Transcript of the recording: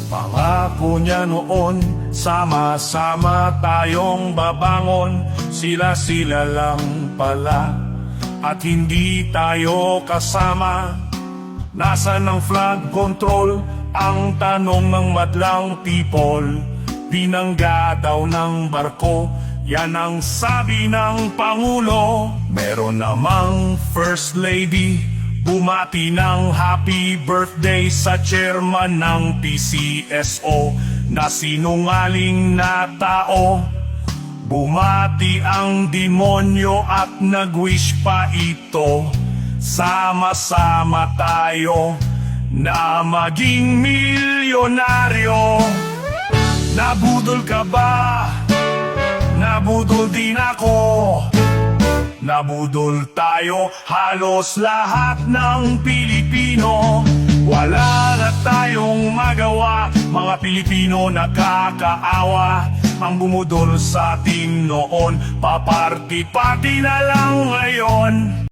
Pangako niya noon, sama-sama tayong babangon. Sila-sila lang pala, at hindi tayo kasama. Nasaan ang flood control? Ang tanong ng madlang people. Binangga daw ng barko, yan ang sabi ng Pangulo. Meron namang First Lady, bumati ng happy birthday sa chairman ng PCSO na sinungaling na tao. Bumati ang demonyo at nag-wish pa ito. Sama-sama tayo na maging milyonaryo. Nabudol ka ba? Nabudol din ako. Nabudol tayo, halos lahat ng Pilipino. Wala na tayong magawa, mga Pilipino nakakaawa. Ang bumudol sa atin noon, paparti-party na lang ngayon.